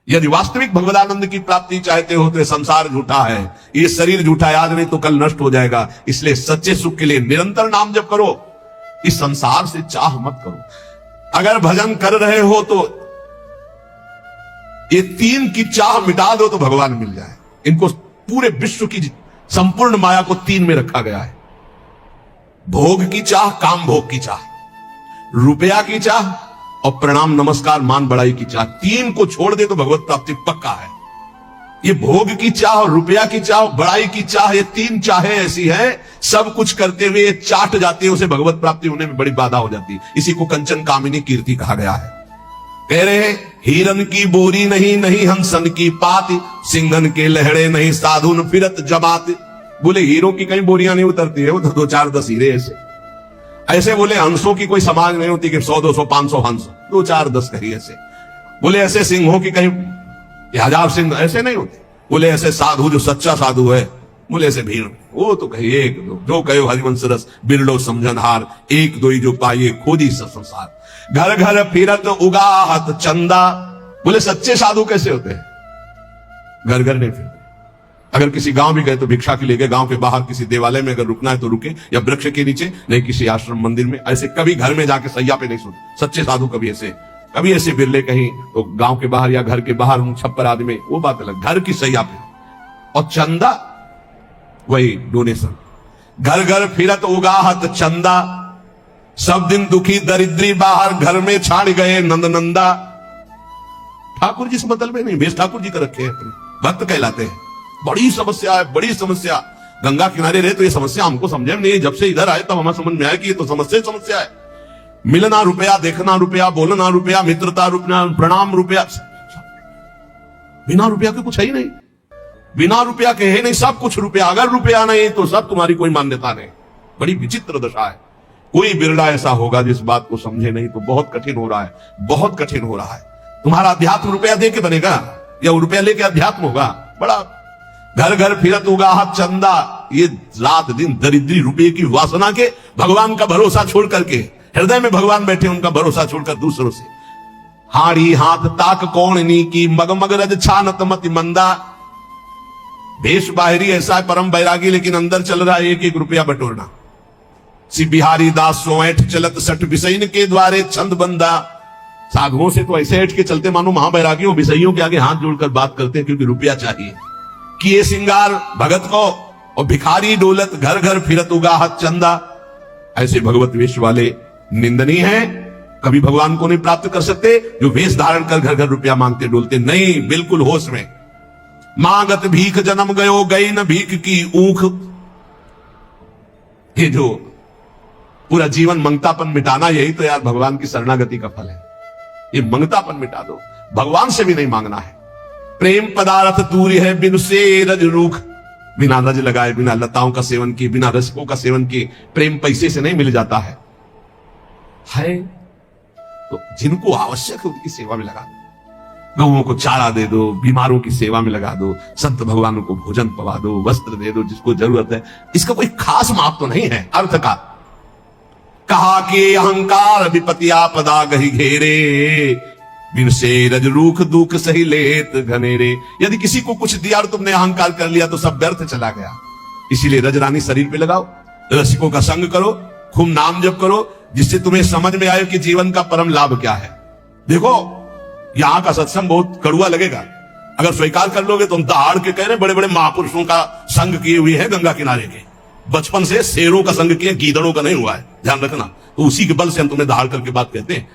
यदि वास्तविक भगवदानंद की प्राप्ति चाहते हो तो ये संसार झूठा है, ये शरीर झूठा है, आज नहीं तो कल नष्ट हो जाएगा। इसलिए सच्चे सुख के लिए निरंतर नाम जप करो, इस संसार से चाह मत करो। अगर भजन कर रहे हो तो ये तीन की चाह मिटा दो तो भगवान मिल जाए। इनको पूरे विश्व की संपूर्ण माया को तीन में रखा गया है। भोग की चाह, काम भोग की चाह, रुपया की चाह और प्रणाम नमस्कार मान बड़ाई की चाह। तीन को छोड़ दे तो भगवत प्राप्ति पक्का है। ये भोग की चाह और रुपया की चाह, बड़ाई की चाह, ये तीन चाहें ऐसी हैं, सब कुछ करते हुए चाट जाती है, उसे भगवत प्राप्ति होने में बड़ी बाधा हो जाती है। इसी को कंचन कामिनी कीर्ति कहा गया है। कह रहे हैं हिरन की बोरी नहीं, नहीं हंसन की पात, सिंघन के लहड़े नहीं, साधुन फिरत जमात। बोले हीरों की कहीं बोरियां नहीं उतरती है, वो तो 2-4-10 हीरे ऐसे। बोले हंसों की कोई समाज नहीं होती कि 100-200-500 हंस, 2-4-10 कहीं ऐसे। बोले ऐसे सिंहों की कहीं 1000 सिंह ऐसे नहीं होते। बोले ऐसे साधु जो सच्चा साधु है, बोले ऐसे भीड़, वो तो कहीं 1-2 जो कहो हरिवंश रस बिरलो समझन हार, 1-2 ही जो पाइए खोजी संसार। घर घर फिरत उगाहत चंदा। बोले सच्चे साधु कैसे होते हैं? घर घर नहीं फिरते। अगर किसी गांव भी गए तो भिक्षा के लिए गए, गांव के बाहर किसी देवालय में अगर रुकना है तो रुके, या वृक्ष के नीचे, नहीं किसी आश्रम मंदिर में। ऐसे कभी घर में जाके सैया पे नहीं सोते सच्चे साधु। कभी ऐसे बिरले कहीं तो गांव के बाहर या घर के बाहर छप्पर आदमी, वो बात अलग। घर की सैया पे। और चंदा वही डोनेशन। घर घर फिरत उगाहत चंदा, सब दिन दुखी दरिद्री बाहर, घर में छाड़ गए नंदनंदा। ठाकुर जी से मतलब नहीं, भेष ठाकुर जी का रखे हैं, अपने भक्त कहलाते हैं। बड़ी समस्या है, बड़ी समस्या। गंगा किनारे रहे तो ये समस्या हमको समझे नहीं, जब से इधर आए तब हमें समझ में आया कि ये तो समस्या है। मिलना रुपया, देखना रुपया, बोलना रुपया, मित्रता रुपया, प्रणाम रुपया। बिना रुपया के कुछ है ही नहीं, बिना रुपया के है नहीं, सब कुछ रुपया। अगर रुपया नहीं तो सब तुम्हारी कोई मान्यता नहीं। बड़ी विचित्र दशा है। कोई बिरला ऐसा होगा जिस बात को समझे नहीं, तो बहुत कठिन हो रहा है, बहुत कठिन हो रहा है। तुम्हारा अध्यात्म रुपया दे के बनेगा या रुपया लेके अध्यात्म होगा? बड़ा घर घर फिरत उगाहत चंदा। ये रात दिन दरिद्री रुपये की वासना के भगवान का भरोसा छोड़ करके, हृदय में भगवान बैठे उनका भरोसा छोड़कर दूसरों से हाड़ी हाथ ताक कौन नी की, मगमग रज छानत मति मंदा। भेष बाहरी ऐसा है परम बैरागी, लेकिन अंदर चल रहा है 1-1 रुपया बटोरना। सी बिहारी दास सो ऐठ चलत सठ विषयन के द्वारे छंद बंदा। साधुओं से तो ऐसे ऐठ के चलते मानो महाबैरागी हो, विषयों के आगे हाथ जोड़कर बात करते हैं क्योंकि रुपया चाहिए। किए सिंगार भगत को और भिखारी डोलत, घर घर फिरत उगाहत चंदा। ऐसे भगवत वेश वाले निंदनीय हैं, कभी भगवान को नहीं प्राप्त कर सकते। जो वेश धारण कर घर घर रुपया मांगते डोलते नहीं, बिल्कुल होश में। मांगत भीख जन्म गयो, गई न भीख की ऊख। ये जो पूरा जीवन मंगतापन मिटाना, यही तो यार भगवान की शरणागति का फल है। ये मंगतापन मिटा दो, भगवान से भी नहीं मांगना है। प्रेम पदार्थ दूरी है बिन से रज रूख। बिना रज लगाए, बिना लताओं का सेवन किए, बिना रसकों का सेवन किए प्रेम पैसे से नहीं मिल जाता है। तो जिनको आवश्यक है उनकी सेवा में लगा दो, गौओं को चारा दे दो, बीमारों की सेवा में लगा दो, संत भगवानों को भोजन पवा दो, वस्त्र दे दो जिसको जरूरत है। इसका कोई खास माप तो नहीं है अर्थ का। कहा कि अहंकार विपति आपदा गही घेरे, बिन से रज रूख दुख सही लेत घनेरे। यदि किसी को कुछ दिया और तुमने अहंकार कर लिया तो सब व्यर्थ चला गया। इसीलिए रजरानी शरीर पे लगाओ, रसिकों का संग करो, खूब नाम जप करो, जिससे तुम्हें समझ में आए कि जीवन का परम लाभ क्या है। देखो यहां का सत्संग बहुत कड़ुआ लगेगा, अगर स्वीकार कर लोगे तो हम दहाड़ के कह रहे बड़े बड़े महापुरुषों का संग किए हुए हैं गंगा किनारे के। बचपन से शेरों का संग किए, गीदड़ों का नहीं हुआ है, ध्यान रखना। तो उसी के बल से हम तुम्हें दहाड़ करके बात कहते हैं।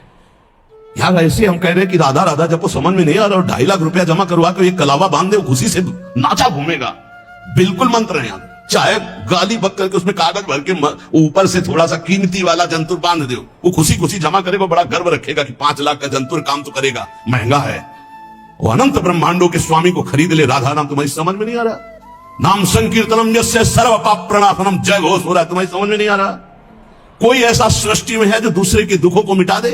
यार ऐसे हम कह रहे हैं कि राधा राधा जब वो समझ में नहीं आ रहा और 2.5 लाख रुपया जमा करवा कर एक कलावा बांध दे, खुशी से नाचा घूमेगा। बिल्कुल मंत्र नहीं आता। चाहे गाली बक करके उसमें कागज भर के ऊपर से थोड़ा सा कीमती वाला जंतुर बांध दो, वो खुशी खुशी जमा करेगा, बड़ा गर्व रखेगा कि 5 लाख का जंतुर काम तो करेगा, महंगा है। वो अनंत ब्रह्मांडों के स्वामी को खरीद ले। राधा नाम तुम्हारी समझ में नहीं आ रहा? नाम संकीर्तनम जस्य सर्व पाप प्रणाशनम, जय घोष हो रहा है, तुम्हारी समझ में नहीं आ रहा? कोई ऐसा सृष्टि में है जो दूसरे के दुखों को मिटा दे?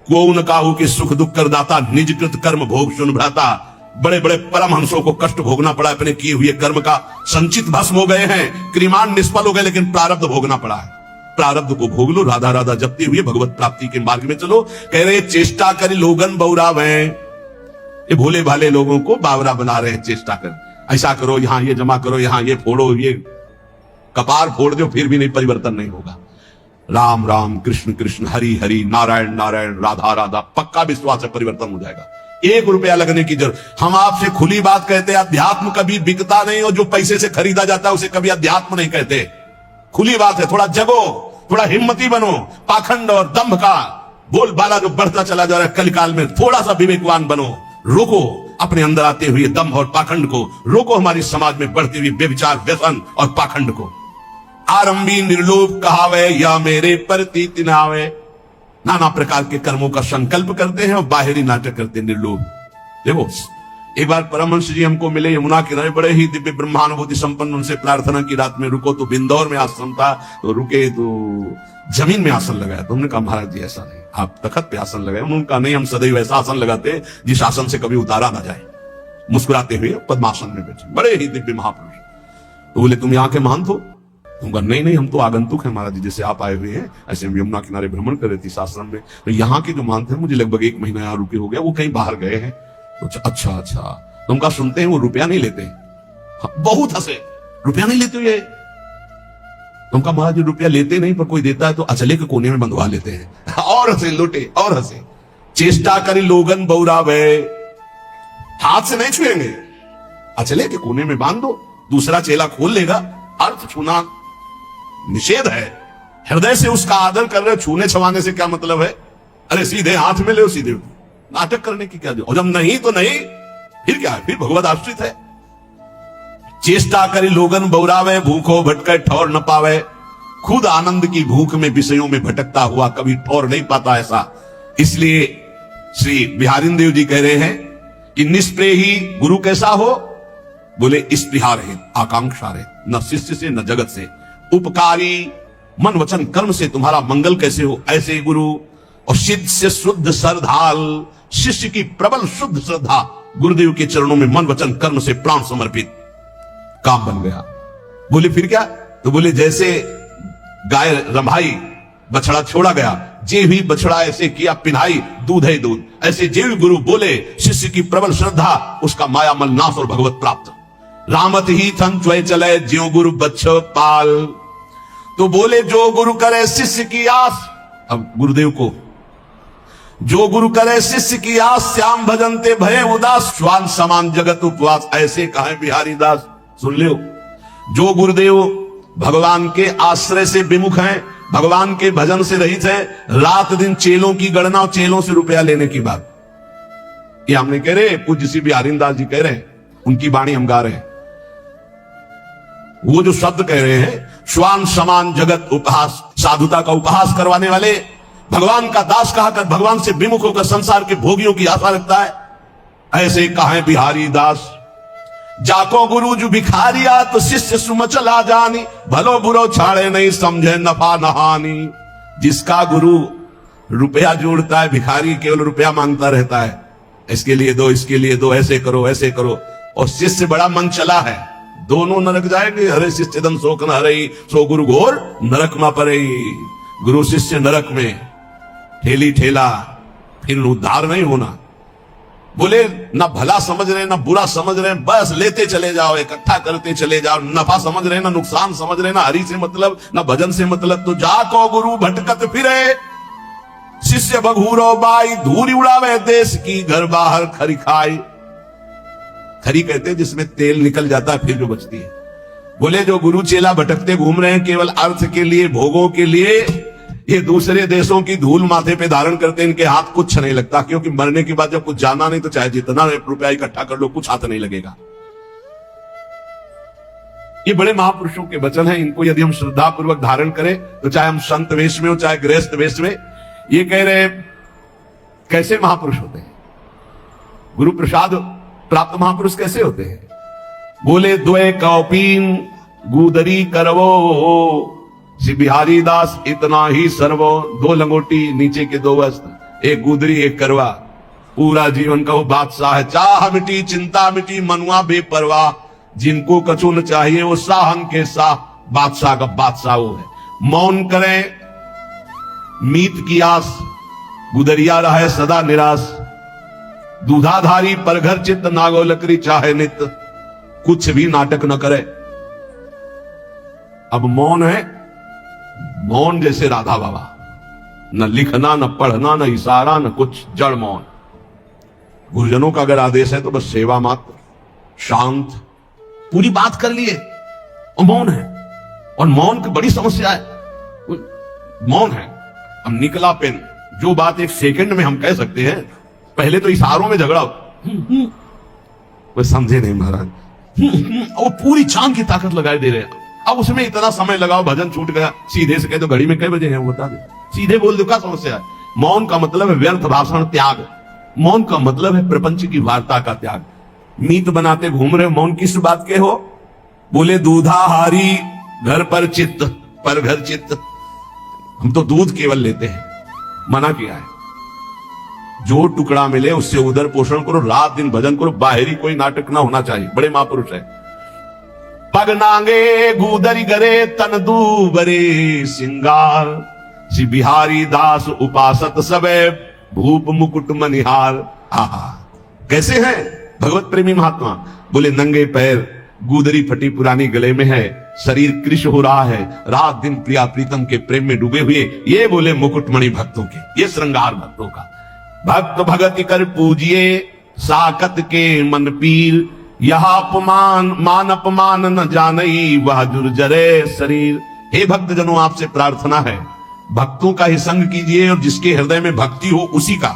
को न काहू के सुख दुख कर दाता, निज कृत कर्म भोग सुन भ्राता। बड़े बड़े परमहंसों को कष्ट भोगना पड़ा, अपने किए हुए कर्म का संचित भस्म हो गए हैं, क्रिमान निष्फल हो गए, लेकिन प्रारब्ध भोगना पड़ा है। प्रारब्ध को भोग लो, राधा राधा जपते हुए भगवत प्राप्ति के मार्ग में चलो। कह रहे चेष्टा करी लोगन बौरावे, ये भोले भाले लोगों को बावरा बना रहे हैं, चेष्टा कर ऐसा करो, यहां ये जमा करो, यहां ये फोड़ो, ये कपार फोड़ दो, फिर भी नहीं परिवर्तन नहीं होगा। राम राम कृष्ण कृष्ण हरि हरि नारायण नारायण राधा राधा, पक्का विश्वास से परिवर्तन हो जाएगा। 1 रुपया लगने की जरूरत। हम आपसे खुली बात कहते हैं, अध्यात्म कभी बिकता नहीं, और जो पैसे से खरीदा जाता है उसे कभी अध्यात्म नहीं कहते। खुली बात है, थोड़ा जगो, थोड़ा हिम्मती बनो। पाखंड और दंभ का बोलबाला जो बढ़ता चला जा रहा है कलिकाल में, थोड़ा सा विवेकवान बनो, रोको अपने अंदर आते हुए दंभ और पाखंड को, रोको हमारी समाज में बढ़ती हुई बेविचार व्यसन और पाखंड को। आरंभी निर्लोभ कहावे, या मेरे प्रतीत नावे। नाना प्रकार के कर्मों का संकल्प करते हैं और बाहरी नाटक करते हैं निर्लोभ। देखो, एक बार परमहंस जी हमको मिले यमुना किनारे, बड़े ही दिव्य ब्रह्मानुभूति संपन्न। उनसे प्रार्थना की, रात में रुको, तो बिंदौर में आश्रम था, तो रुके तो जमीन में आसन लगाया। तो हमने कहा महाराज जी ऐसा नहीं, आप तखत पे आसन लगाए। उन्होंने कहा नहीं, हम सदैव ऐसा आसन लगाते हैं जिस आसन से कभी उतारा ना जाए। मुस्कुराते हुए पद्मासन में बैठे, बड़े ही दिव्य महापुरुष। तो बोले तुम यहाँ के महंत हो? तुम कहा नहीं नहीं, हम तो आगंतुक हैं महाराज जी, जैसे आप आए हुए हैं ऐसे हम यमुना किनारे भ्रमण कर रहे थे इस आश्रम में। तो यहाँ के जो महंत हैं, मुझे लगभग 1 महीना यहाँ रुके हो गया, वो कहीं बाहर गए हैं। तो अच्छा अच्छा, तुम कहा सुनते हैं वो रुपया नहीं लेते? हाँ, बहुत हंसे, रुपया नहीं लेते ये? तुम कहा महाराज जी रुपया लेते नहीं, पर कोई देता है तो अचले के कोने में बंधवा लेते हैं। और हंसे, लुटे और हंसे। चेष्टा करी लोगन बौरावे, हाथ से नहीं छुएंगे, अचले के कोने में बांध दो, दूसरा चेला खोल लेगा। अर्थ छूना निषेध है, हृदय से उसका आदर कर रहे हो, छूने छवाने से क्या मतलब है? अरे सीधे हाथ में ले, सीधे नाटक करने की क्या जरूरत? और जब नहीं तो नहीं, फिर क्या है? फिर भगवत आश्रित है। चेष्टा करी लोगन बौरावे, भूखो भटके ठौर न पावे। खुद आनंद की भूख में विषयों में भटकता हुआ कभी ठौर नहीं पाता ऐसा। इसलिए श्री बिहारिंदेव जी कह रहे हैं कि निष्प्रेय ही गुरु कैसा हो? बोले स्पृहा रहे, आकांक्षा रहे, न शिष्य से न जगत से। उपकारी मन वचन कर्म से तुम्हारा मंगल कैसे हो? ऐसे गुरु। और सिद्ध से शुद्ध श्रद्धाल, शिष्य की प्रबल शुद्ध श्रद्धा, गुरुदेव के चरणों में मन वचन कर्म से प्राण समर्पित, काम बन गया। बोले फिर क्या? तो बोले जैसे गाय रंभाई, बछड़ा छोड़ा गया, जे भी बछड़ा ऐसे किया पिन्हाई, दूध है दूध। ऐसे जे भी गुरु बोले, शिष्य की प्रबल श्रद्धा, उसका माया मल नाश और भगवत प्राप्त। रामत ही थन च्वय चले, ज्यो गुरु बच्चो पाल। तो बोले जो गुरु करे शिष्य की आस, अब गुरुदेव को, जो गुरु करे शिष्य की आस, श्याम भजनते भय उदास, श्वान समान जगत उपवास। ऐसे कहे बिहारी दास। सुन लो, जो गुरुदेव भगवान के आश्रय से विमुख हैं, भगवान के भजन से रहित हैं, रात दिन चेलों की गणना और चेलों से रुपया लेने की बात, ये हम नहीं कह रहे, पूज्य श्री बिहारी दास जी कह रहे हैं, उनकी वाणी हम गा रहे हैं। वो जो शब्द कह रहे हैं, श्वान समान जगत उपहास, साधुता का उपहास करवाने वाले, भगवान का दास कहकर भगवान से विमुख होकर संसार के भोगियों की आशा रखता है, ऐसे कहे बिहारी दास। जाको गुरु जो भिखारिया, तो शिष्य सुमचला जानी, भलो बुरो छाड़े नहीं समझे नफा नहानी। जिसका गुरु रुपया जोड़ता है, भिखारी केवल रुपया मांगता रहता है, इसके लिए दो, इसके लिए दो, ऐसे करो ऐसे करो, और शिष्य बड़ा मन चला है, दोनों नरक जाएंगे। हरे शिष्य दम शोक न हरई, सो गुरु घोर नरक में पड़ई। गुरु शिष्य नरक में ठेली ठेला, फिर उद्धार नहीं होना। बोले ना भला समझ रहे ना बुरा समझ रहे, बस लेते चले जाओ, इकट्ठा करते चले जाओ, नफा समझ रहे ना नुकसान समझ रहे, ना हरि से मतलब ना भजन से मतलब। तो जाको गुरु भटकत फिरे, शिष्य बघूरो बाई, धूरी उड़ावे देश की, घर बाहर खरी खाई। खरी कहते हैं जिसमें तेल निकल जाता है फिर जो बचती है। बोले जो गुरु चेला भटकते घूम रहे हैं केवल अर्थ के लिए, भोगों के लिए, ये दूसरे देशों की धूल माथे पे धारण करते, इनके हाथ कुछ नहीं लगता, क्योंकि मरने के बाद जब कुछ जाना नहीं तो चाहे जितना रुपया इकट्ठा कर लो, कुछ हाथ नहीं लगेगा। ये बड़े महापुरुषों के वचन हैं, इनको यदि हम श्रद्धा पूर्वक धारण करें, तो चाहे हम संत वेश में हो चाहे गृहस्थ वेश में। ये कह रहे कैसे महापुरुष होते हैं, गुरु प्रसाद प्राप्त महापुरुष कैसे होते हैं? बोले द्वय कौपीन गुदरी करवो, श्री बिहारी दास इतना ही सर्वो। 2 लंगोटी, नीचे के 2 वस्त्र, एक गुदरी एक करवा, पूरा जीवन का वो बादशाह है। चाह मिटी चिंता मिटी, मनुआ बेपरवाह, जिनको कछु न चाहिए वो साहंग के साह, बादशाह का बादशाह वो है। मौन करें मीत की आस, गुदरिया रहे सदा निराश। दूधाधारी पर घर चित्त, नागो लकड़ी चाहे नित्य, कुछ भी नाटक न करे। अब मौन है, मौन जैसे राधा बाबा, न लिखना न पढ़ना न इशारा न कुछ, जड़ मौन। गुरुजनों का अगर आदेश है तो बस सेवा मात्र, शांत, पूरी बात कर लिए और मौन है। और मौन की बड़ी समस्या है, मौन है। अब निकला पेन, जो बात एक सेकंड में हम कह सकते हैं, पहले तो इशारों में झगड़ा। वो समझे नहीं महाराज, वो पूरी चांद की ताकत लगाए दे रहे हैं। अब उसमें इतना समय लगाओ, भजन छूट गया, सीधे से कह दो घड़ी में कई बजे हैं वो बता दे, सीधे बोल दो, क्या समस्या है। मौन का मतलब है व्यर्थ भाषण त्याग, मौन का मतलब है प्रपंच की वार्ता का त्याग। मीत बनाते घूम रहे, मौन किस बात के हो? बोले दूधाहारी घर पर चित्त, पर घर चित्त। हम तो दूध केवल लेते हैं, मना किया है। जो टुकड़ा मिले उससे उधर पोषण करो, रात दिन भजन करो, बाहरी कोई नाटक ना होना चाहिए। बड़े महापुरुष है। पग नांगे गूदरी गरे तन दूबरे सिंगार, श्री बिहारी दास उपासत सबे भूप मुकुट मनिहार। आहा, कैसे हैं भगवत प्रेमी महात्मा। बोले नंगे पैर, गूदरी फटी पुरानी गले में है, शरीर कृश हो रहा है, रात दिन प्रिया प्रीतम के प्रेम में डूबे हुए। ये बोले मुकुटमणि भक्तों के, ये श्रृंगार भक्तों का। भक्त भगति कर पूजिए साकत के मन पीर, यह अपमान मान अपमान न जानई वह जुर्जरे शरीर। हे भक्तजनों, आपसे प्रार्थना है, भक्तों का ही संग कीजिए और जिसके हृदय में भक्ति हो उसी का।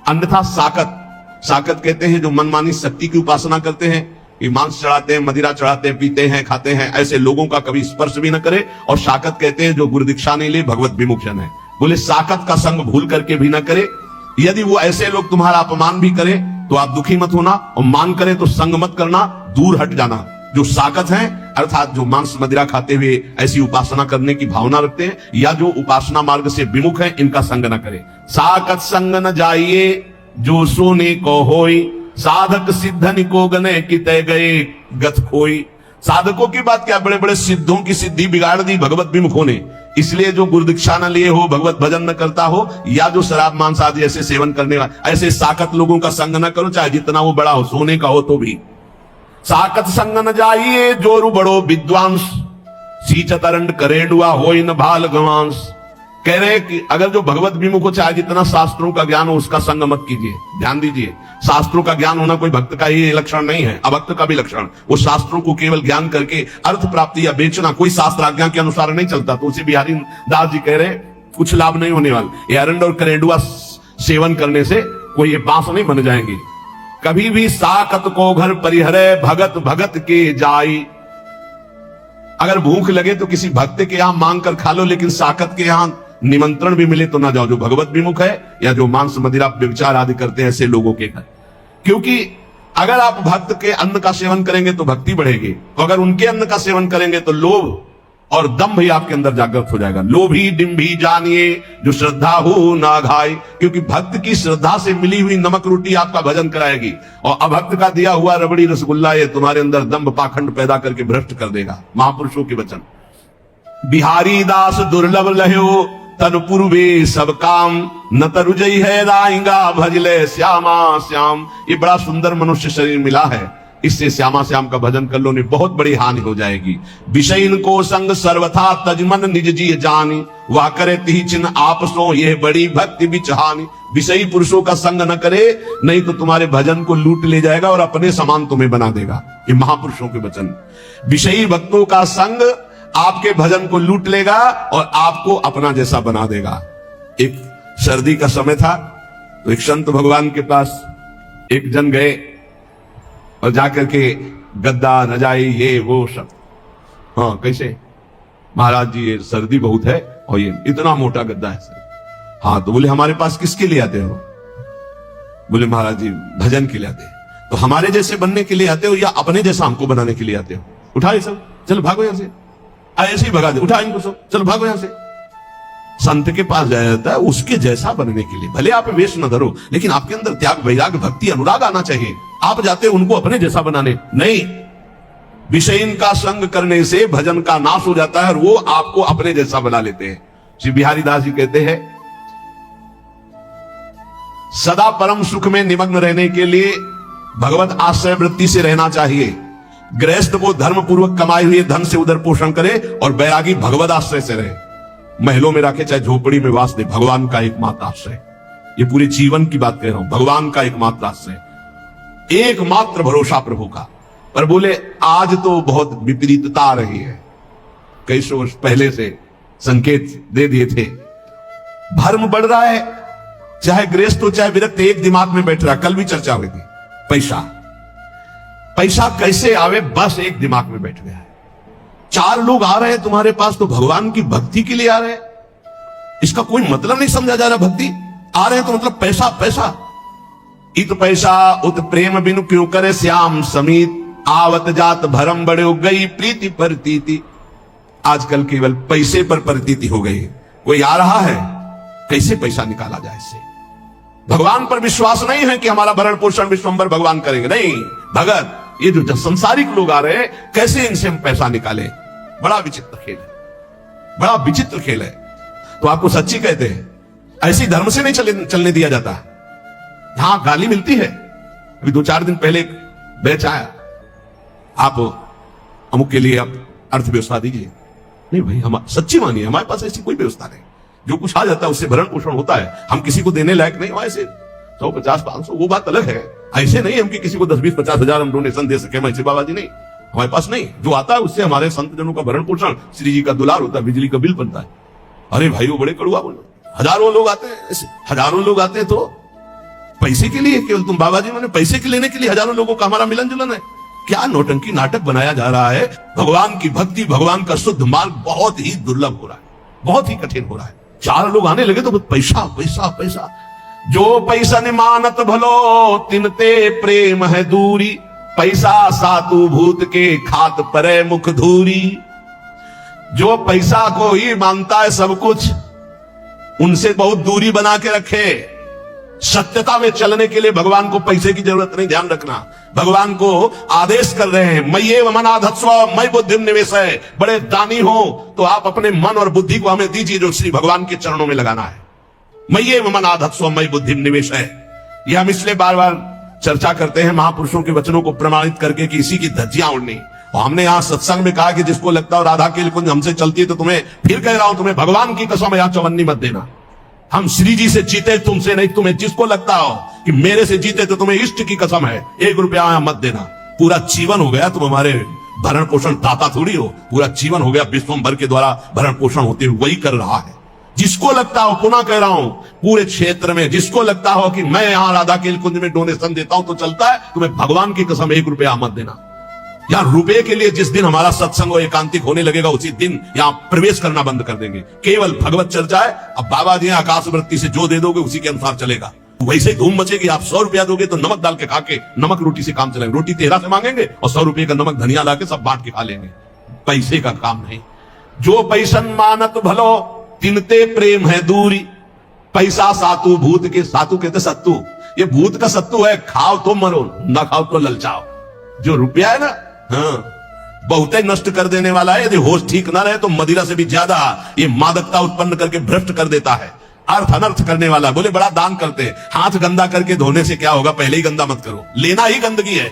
अन्यथा साकत, साकत कहते हैं जो मनमानी शक्ति की उपासना करते हैं, कि मांस चढ़ाते हैं, मदिरा चढ़ाते हैं, पीते हैं, खाते हैं, ऐसे लोगों का कभी स्पर्श भी न करे। और साकत कहते हैं जो गुरु दीक्षा नहीं ले, भगवत विमुख जन है। बोले साकत का संग भूल करके भी न करे। यदि वो ऐसे लोग तुम्हारा अपमान भी करें तो आप दुखी मत होना, और मान करें तो संग मत करना, दूर हट जाना। जो साकत हैं अर्थात जो मांस मदिरा खाते हुए ऐसी उपासना करने की भावना रखते हैं, या जो उपासना मार्ग से विमुख हैं, इनका संग न करें। साकत संग न जाइए जो सोने को होई, साधक सिद्धन को गने किते गए गत खोई। साधकों की बात क्या, बड़े बड़े सिद्धों की सिद्धि बिगाड़ दी भगवत विमुखों ने। इसलिए जो गुरु दीक्षा न लिए हो, भगवत भजन न करता हो, या जो शराब मांस आदि ऐसे सेवन करने वाले, ऐसे साकत लोगों का संग न करो, चाहे जितना वो बड़ा हो, सोने का हो तो भी। साकत संग न जाइए जोरु बड़ो विद्वांस, सींच तरंड करेडुआ होई न भाल गवांस। कह रहे कि अगर जो भगवत विमुख हो, चाहे जितना शास्त्रों का ज्ञान हो, उसका संग मत कीजिए। ध्यान दीजिए, शास्त्रों का ज्ञान होना कोई भक्त का ही लक्षण नहीं है, अभक्त का भी लक्षण। वो शास्त्रों को केवल ज्ञान करके अर्थ प्राप्ति या बेचना कोई शास्त्र आज्ञा के अनुसार नहीं चलता। तो उसी बिहारी दास जी कह रहे कुछ लाभ नहीं होने वाला। ये अरंड और करेडुआ सेवन करने से कोई ये बांस नहीं बन जाएंगे। कभी भी साकत को घर परिहरे भगत भगत के जाई। अगर भूख लगे तो किसी भक्त के यहां मांग कर खा लो, लेकिन साकत के यहां निमंत्रण भी मिले तो ना जाओ, जो भगवत विमुख है या जो मांस मदिरा व्यभिचार आदि करते हैं ऐसे लोगों के घर। क्योंकि अगर आप भक्त के अन्न का सेवन करेंगे तो भक्ति बढ़ेगी, तो अगर उनके अन्न का सेवन करेंगे तो लोभ और दंभ भी आपके अंदर जागृत हो जाएगा। लोभी डिम्भी जानिए जो श्रद्धा हो ना घाय। क्योंकि भक्त की श्रद्धा से मिली हुई नमक रोटी आपका भजन कराएगी, और अभक्त का दिया हुआ रबड़ी रसगुल्ला ये तुम्हारे अंदर दंभ पाखंड पैदा करके भ्रष्ट कर देगा। महापुरुषों के वचन। बिहारी दास दुर्लभ लहो तन पूर्वे सब काम, न तरुजई है राइंगा भजले श्यामा श्याम। ये बड़ा सुंदर मनुष्य शरीर मिला है, इससे श्यामा श्याम का भजन कर लो, नहीं बहुत बड़ी हानि हो जाएगी। विषयन को संग सर्वथा तजमन निज जी जानी, वह करे ती चिन्ह आपसों यह बड़ी भक्ति बिचहानी। विषयी पुरुषों का संग न करे, नहीं तो तुम्हारे भजन को लूट ले जाएगा और अपने समान तुम्हें बना देगा। ये महापुरुषों के वचन। विषयी भक्तों का संग आपके भजन को लूट लेगा और आपको अपना जैसा बना देगा। एक सर्दी का समय था, तो एक संत भगवान के पास एक जन गए और जाकर के गद्दा रजाई ये वो सब, हाँ कैसे महाराज जी ये सर्दी बहुत है और ये इतना मोटा गद्दा है सर। हाँ तो बोले हमारे पास किसके लिए आते हो? बोले महाराज जी भजन के लिए आते हैं। तो हमारे जैसे बनने के लिए आते हो या अपने जैसा हमको बनाने के लिए आते हो? उठाए सब, चलो भागो यहां से। ऐसे ही भगा दे, उठा इनको सब, चलो भागो यहां से। संत के पास जाया जाता है उसके जैसा बनने के लिए। भले आप वेश न धरो, लेकिन आपके अंदर त्याग वैराग भक्ति अनुराग आना चाहिए। आप जाते उनको अपने जैसा बनाने नहीं। विषयन का संग करने से भजन का नाश हो जाता है और वो आपको अपने जैसा बना लेते हैं। श्री बिहारी दास जी कहते हैं, सदा परम सुख में निमग्न रहने के लिए भगवत आश्रय वृत्ति से रहना चाहिए। गृहस्थ को धर्म पूर्वक कमाए हुए धन से उदर पोषण करे और बैरागी भगवत आश्रय से रहे। महलों में रखे चाहे झोपड़ी में वास दे, भगवान का एकमात्र आश्रय। ये पूरे जीवन की बात कह रहा हूं, भगवान का एकमात्र आश्रय, एकमात्र भरोसा प्रभु का। पर बोले आज तो बहुत विपरीतता आ रही है, कई सौ वर्ष पहले से संकेत दे दिए थे। धर्म बढ़ रहा है, चाहे गृहस्थ हो चाहे विरक्त, एक दिमाग में बैठ रहा। कल भी चर्चा हुई थी, पैसा पैसा कैसे आवे, बस एक दिमाग में बैठ गया है। चार लोग आ रहे हैं तुम्हारे पास तो भगवान की भक्ति के लिए आ रहे हैं, इसका कोई मतलब नहीं समझा जा रहा। भक्ति आ रहे हैं तो मतलब पैसा पैसा। इत पैसा उत प्रेम बिनु क्यों करे श्याम समीत, आवत जात भरम बड़े हो गई प्रीति प्रतीति। आजकल केवल पैसे पर प्रतीति हो गई। कोई आ रहा है, कैसे पैसा निकाला जाए इससे। भगवान पर विश्वास नहीं है कि हमारा भरण पोषण विश्वंभर भगवान करेंगे। नहीं भगत, ये जो संसारिक लोग आ रहे हैं, कैसे इनसे हम पैसा निकालें। बड़ा विचित्र खेल है, बड़ा विचित्र खेल है। तो आपको सच्ची कहते हैं, ऐसी धर्म से नहीं चलने दिया जाता। यहां गाली मिलती है। अभी 2-4 दिन पहले एक बैच आया, आप अमुक के लिए आप अर्थव्यवस्था दीजिए। नहीं भाई, हम सच्ची मानिए, हमारे पास ऐसी कोई व्यवस्था नहीं। जो कुछ आ जाता है उससे भरण पोषण होता है, हम किसी को देने लायक नहीं। वहां से 100, 50, 500 वो बात अलग है। ऐसे नहीं हम कि किसी को 10, 20, 50 हजार हम डोनेशन दे सके, ऐसे बाबा जी नहीं, हमारे पास नहीं। जो आता है उससे हमारे संत जनों का भरण पोषण, श्री जी का दुलार होता है, बिजली का बिल बनता है। अरे भाई वो बड़े कड़ुआ बोल, हजारों लोग आते हैं, हजारों लोग आते हैं तो पैसे के लिए केवल तुम बाबा जी मैंने पैसे के लेने के लिए हजारों लोगों का हमारा मिलन जुलन है। क्या नौटंकी नाटक बनाया जा रहा है। भगवान की भक्ति, भगवान का शुद्ध मार्ग बहुत ही दुर्लभ हो रहा है, बहुत ही कठिन हो रहा है। 4 लोग आने लगे तो पैसा पैसा पैसा। जो पैसा ने मानत भलो तिनते प्रेम है दूरी, पैसा सातु भूत के खात परे मुख धूरी। जो पैसा को ही मानता है सब कुछ, उनसे बहुत दूरी बना के रखे। सत्यता में चलने के लिए भगवान को पैसे की जरूरत नहीं, ध्यान रखना। भगवान को आदेश कर रहे हैं, मय्येव मनाधत्स्व मयि बुद्धिम निवेशय। बड़े दानी हो तो आप अपने मन और बुद्धि को हमें दीजिए, जो श्री भगवान के चरणों में लगाना है। मय्येव मनाधत्स्व मयि बुद्धिम निवेशय। यह हम इसलिए बार बार चर्चा करते हैं महापुरुषों के वचनों को प्रमाणित करके कि इसी की धज्जियां उड़नी। और हमने यहाँ सत्संग में कहा कि जिसको लगता है राधा के कुंज हमसे चलती है, तो तुम्हें फिर कह रहा हूं, तुम्हें भगवान की कसम यहाँ चवन्नी मत देना। हम श्री जी से जीते, तुमसे नहीं। तुम्हें जिसको लगता हो कि मेरे से जीते तो तुम्हें इष्ट की कसम है, 1 रुपया मत देना। पूरा जीवन हो गया तुम हमारे भरण पोषण दाता थोड़ी हो, पूरा जीवन हो गया विश्वंभर के द्वारा भरण पोषण होते हुए वही कर रहा है। जिसको लगता हो, पुनः कह रहा हूं, पूरे क्षेत्र में जिसको लगता हो कि मैं यहां राधा के कुंज में डोनेशन देता हूं तो चलता है, तुम्हें भगवान की कसम 1 रुपया मत देना। यहां रुपए के लिए जिस दिन हमारा सत्संग और एकांतिक होने लगेगा, उसी दिन यहां प्रवेश करना बंद कर देंगे। केवल भगवत चर्चा है। अब बाबा जी आकाश वृत्ति से जो दे दोगे उसी के अनुसार चलेगा। वैसे ही धूम मचेगी। आप 100 रुपया दोगे तो नमक डाल के खा के नमक रोटी से काम चलाएंगे। रोटी 13 से मांगेंगे और 100 रुपये का नमक धनिया ला के सब बांट के खा लेंगे। पैसे का काम नहीं। जो पैसन मानत भलो तिनते प्रेम है दूरी, पैसा सातु भूत के, सातु कहते सत्तू, ये भूत का सत्तू है। खाओ तो मरो, ना खाओ तो ललचाओ। जो रुपया है ना, हाँ, बहुत ही नष्ट कर देने वाला है। यदि होश ठीक ना रहे तो मदिरा से भी ज्यादा ये मादकता उत्पन्न करके भ्रष्ट कर देता है। अर्थ अनर्थ करने वाला। बोले बड़ा दान करते हैं, हाथ गंदा करके धोने से क्या होगा, पहले ही गंदा मत करो। लेना ही गंदगी है।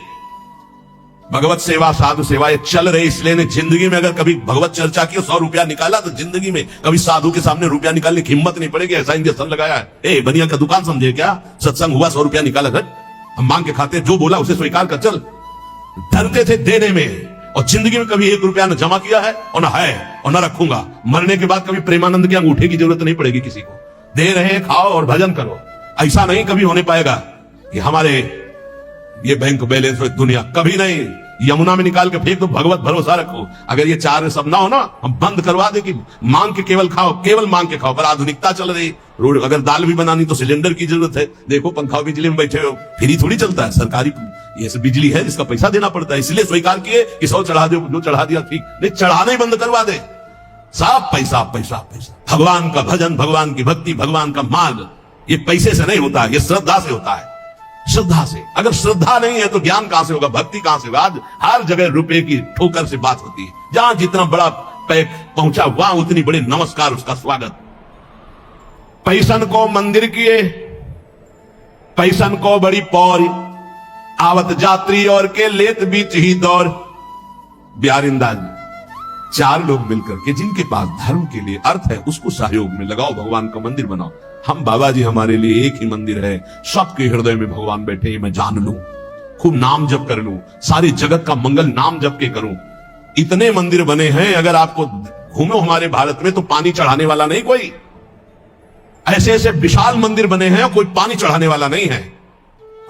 भगवत सेवा, साधु सेवा ये चल रही, इसलिए ने जिंदगी में अगर कभी भगवत चर्चा की 100 रुपया निकाला तो जिंदगी में कभी साधु के सामने रुपया निकालने की हिम्मत नहीं पड़ेगी। ऐसा इंजेक्शन लगाया है। ए बनिया का दुकान समझे क्या? सत्संग हुआ 100 रुपया निकाला, घर हम मांग के खाते, जो बोला उसे स्वीकार कर चल। डरते थे देने में, और जिंदगी में कभी 1 रुपया न जमा किया है और न है और न रखूंगा। मरने के बाद कभी प्रेमानंद के अंगूठे की जरूरत नहीं पड़ेगी किसी को। दे रहे खाओ और भजन करो। ऐसा नहीं कभी होने पाएगा कि हमारे ये बैंक बैलेंस हो, दुनिया कभी नहीं। यमुना में निकाल के फेंक दो, भगवत भरोसा रखो। अगर ये 4 सब ना हो ना, हम बंद करवा दे कि मांग के केवल खाओ, केवल मांग के खाओ। पर आधुनिकता चल रही, रोड अगर दाल भी बनानी तो सिलेंडर की जरूरत है। देखो पंखा बिजली में बैठे हो, फ्री थोड़ी चलता है। सरकारी ये सब बिजली है जिसका पैसा देना पड़ता है। इसलिए स्वीकार किए कि 100 चढ़ा दो, जो चढ़ा दिया ठीक नहीं, चढ़ाना ही बंद करवा दे। सब पैसा पैसा पैसा। भगवान का भजन, भगवान की भक्ति, भगवान का मार्ग ये पैसे से नहीं होता, ये श्रद्धा से होता है। श्रद्धा से। अगर श्रद्धा नहीं है तो ज्ञान कहां से होगा, भक्ति कहां से होगा? आज हर जगह रुपए की ठोकर से बात होती है। जहां जितना बड़ा पैक पहुंचा वहां उतनी बड़ी नमस्कार, उसका स्वागत। पैसन को मंदिर किए, पैसन को बड़ी पौर, आवत यात्री और के लेत बीच ही दौर। बिहारिंदास चार लोग मिलकर के जिनके पास धर्म के लिए अर्थ है उसको सहयोग में लगाओ, भगवान का मंदिर बनाओ। हम बाबा जी हमारे लिए एक ही मंदिर है, सबके हृदय में भगवान बैठे, मैं जान लूं, खूब नाम जप कर लूं, सारी जगत का मंगल नाम जप के करूं। इतने मंदिर बने हैं, अगर आपको घूमो हमारे भारत में तो पानी चढ़ाने वाला नहीं कोई। ऐसे ऐसे विशाल मंदिर बने हैं, कोई पानी चढ़ाने वाला नहीं है।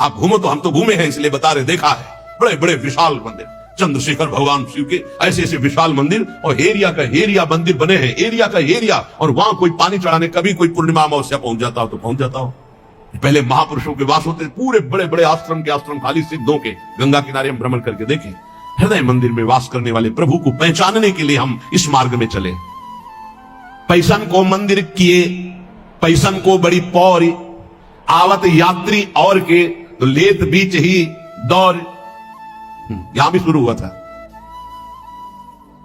आप घूमो तो, हम तो घूमे हैं इसलिए बता रहे, देखा है बड़े बड़े विशाल मंदिर, चंद्रशेखर भगवान शिव के ऐसे ऐसे विशाल मंदिर, और एरिया का एरिया मंदिर बने हैं, एरिया का एरिया, और वहां कोई पानी चढ़ाने, कभी कोई पूर्णिमा अमावस्या पहुंच जाता हो तो पहुंच जाता हो। पहले महापुरुषों के वास होते, पूरे बड़े बड़े आश्रम के आश्रम खाली सिद्धों के, गंगा किनारे हम भ्रमण करके देखें। हृदय मंदिर में वास करने वाले प्रभु को पहचानने के लिए हम इस मार्ग में चले। पैसन को मंदिर किए, पैसन को बड़ी पौरी, आवत यात्री और के तो लेत बीच ही दौर। यहां भी शुरू हुआ था,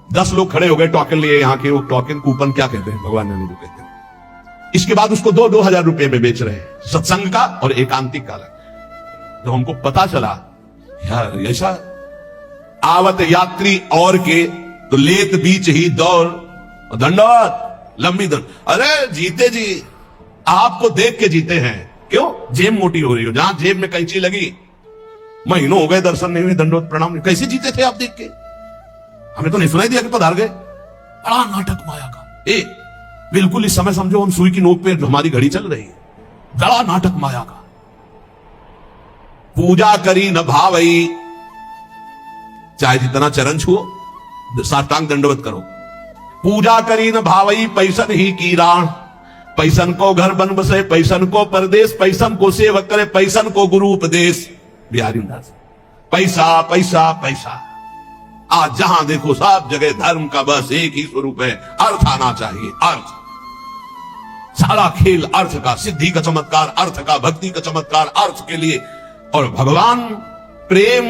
10 लोग खड़े हो गए टोकन लिए, यहां के वो टोकन कूपन क्या कहते हैं, भगवान ने जो कहते हैं। इसके बाद उसको 2,000 रुपए में बेच रहे हैं, सत्संग का और एकांतिक का अलग। तो हमको पता चला यार ऐसा, आवत यात्री और के तो लेत बीच ही दौर, दंडवत लंबी दंड। अरे जीते जी, आपको देख के जीते हैं, क्यों? जेब मोटी हो रही हो, जहां जेब में कैंची लगी, महीनों हो गए दर्शन नहीं हुए, दंडवत प्रणाम नहीं, कैसे जीते थे आप देख के? हमें तो नहीं सुनाई दिया कि पधार गए। बड़ा नाटक माया का, बिल्कुल इस समय समझो हम सुई की नोक पे हमारी घड़ी चल रही है, बड़ा नाटक माया का। पूजा करी न भावई, चाहे जितना चरण छुओ, साष्टांग दंडवत करो। पूजा करी न भावई, पैसन ही की राण, पैसन को घर बन बसे, पैसन को परदेश, पैसन को सेवक करे, पैसन को गुरु उपदेश। बिहारीदास, पैसा पैसा पैसा, आज जहां देखो सब जगह धर्म का बस एक ही स्वरूप है, अर्थ आना चाहिए, अर्थ। सारा खेल अर्थ का, सिद्धि का चमत्कार अर्थ का, भक्ति का चमत्कार अर्थ के लिए, और भगवान प्रेम,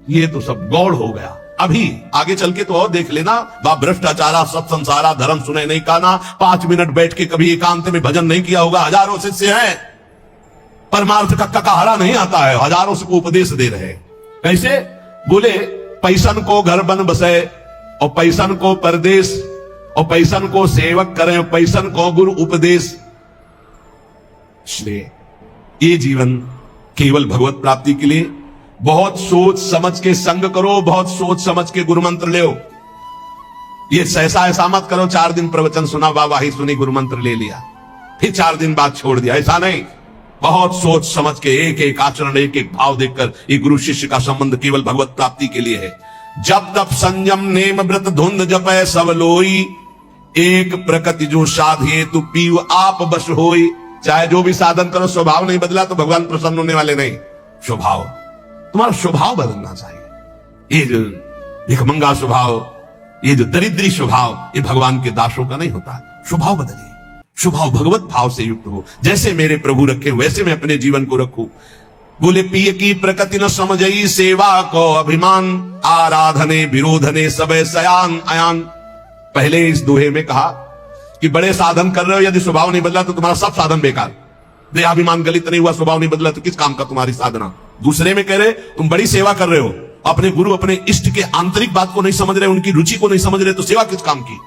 ये तो सब गौड़ हो गया। अभी आगे चल के तो और देख लेना, बा भ्रष्टाचारा सब संसारा, धर्म सुने नहीं काना, 5 मिनट बैठ के कभी एकांत में भजन नहीं किया होगा, हजारों शिष्य हैं, परमार्थ का ककाहरा नहीं आता है, हजारों से को उपदेश दे रहे। कैसे? बोले पैसन को घर बन बसे, और पैसन को परदेश, और पैसन को सेवक करें, पैसन को गुरु उपदेश। इसलिए ये जीवन केवल भगवत प्राप्ति के लिए बहुत सोच समझ के संग करो, बहुत सोच समझ के गुरु मंत्र ले। ये ऐसा मत करो 4 दिन प्रवचन सुना, वाहवाही सुनी, गुरु मंत्र ले लिया, फिर 4 दिन बाद छोड़ दिया, ऐसा नहीं। बहुत सोच समझ के एक एक आचरण, एक एक भाव देखकर, ये गुरु शिष्य का संबंध केवल भगवत प्राप्ति के लिए है। जब तब संयम नेम व्रत धुंध जपै सब लोई, एक प्रकृति जो साधे तू पीव आप बस होई। चाहे जो भी साधन करो, स्वभाव नहीं बदला तो भगवान प्रसन्न होने वाले नहीं। स्वभाव, तुम्हारा स्वभाव बदलना चाहिए। ये जो भिखमंगा स्वभाव, ये जो दरिद्री स्वभाव, ये भगवान के दासों का नहीं होता। स्वभाव बदलिए, स्वभाव भगवत भाव से युक्त हो। जैसे मेरे प्रभु रखे वैसे मैं अपने जीवन को रखूं। बोले पिय की प्रकृति न समझई, सेवा को अभिमान, आराधने विरोधने सबे सयान अयान। पहले इस दोहे में कहा कि बड़े साधन कर रहे हो, यदि स्वभाव नहीं बदला तो तुम्हारा सब साधन बेकार। देहाभिमान गलित नहीं हुआ, स्वभाव नहीं बदला तो किस काम का तुम्हारी साधना। दूसरे में कह रहे तुम बड़ी सेवा कर रहे हो, अपने गुरु अपने इष्ट के आंतरिक बात को नहीं समझ रहे, उनकी रुचि को नहीं समझ रहे, तो सेवा किस काम की?